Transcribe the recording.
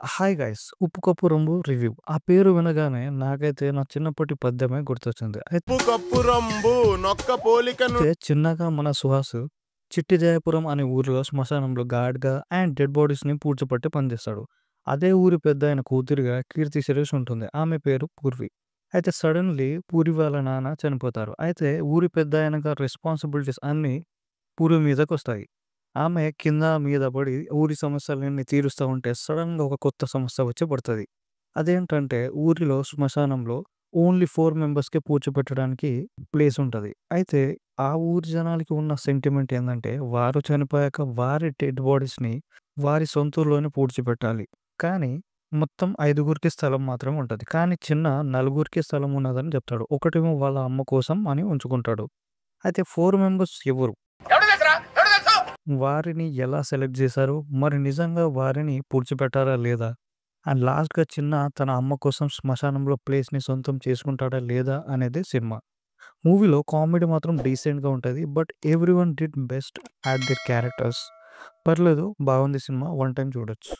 Hi guys 'ఉప్పు cup రంబు' review. ఆ పేరు వినగానే నాకైతే నా చిన్నప్పటి పద్యమే గుర్తొచ్చింది. ఉప్పు కప్పు రంబు నొక్క పోలికను అయితే చిన్నగా మన సుహాస్ చిట్టి జయపురం అనే ఊరిలో శ్మశానంలో గార్డ్‌గా అండ్ డెడ్ బాడీస్‌ని పూడ్చిపట్టి పనిచేస్తాడు. అదే ఊరి పెద్దాయన కూతురిగా కీర్తి సురేష్ ఉంటుంది. ఆమె పేరు పూర్వి. అయితే సడెన్‌లీ పూరి వాళ్ళ నాన్న చనిపోతారు. అయితే ఊరి పెద్దాయనగా రెస్పాన్సిబిలిటీస్ అన్నీ పూరి మీదకొస్తాయి. ఆమె కింద మీద పడి ఊరి సమస్యలన్నీ తీరుస్తా ఉంటే సడెన్‌గా ఒక కొత్త సమస్య వచ్చి పడతది. అదేంటంటే ఊరిలో శ్మశానంలో ఓన్లీ 4 మెంబర్స్‌కే పూడ్చిపెట్టడానికి ప్లేస్ ఉంటది. అయితే ఆ ఊరి జనాలకి ఉన్న సెంటిమెంట్ ఏందంటే వారు చనిపోయాక వారి డెడ్ బాడీస్‌ని వారి సొంత ఊర్లోనే పూడ్చిపెట్టాలి. కానీ మొత్తం 5గురికి స్థలం మాత్రమే ఉంటది. కానీ చిన్న నలుగురికే స్థలం ఉన్నదని చెప్తాడు. ఒకటేమో వాళ్ళ అమ్మ కోసం అని ఉంచుకుంటాడు. అయితే 4 మెంబర్స్ ఎవరు? వారిని ఎలా సెలెక్ట్ చేశారు? మరి నిజంగా వారిని పూడ్చిపెట్టారా లేదా? అండ్ లాస్ట్‌గా చిన్న తన అమ్మ కోసం శ్మశానంలో ప్లేస్‌ని సొంతం చేసుకుంటాడా లేదా అనేదే సినిమా. మూవీలో కామెడీ మాత్రం డీసెంట్‌గా ఉంటది. But everyone did best at their characters. పర్లేదు బాగుంది సినిమా. వన్ టైమ్ చూడొచ్చు.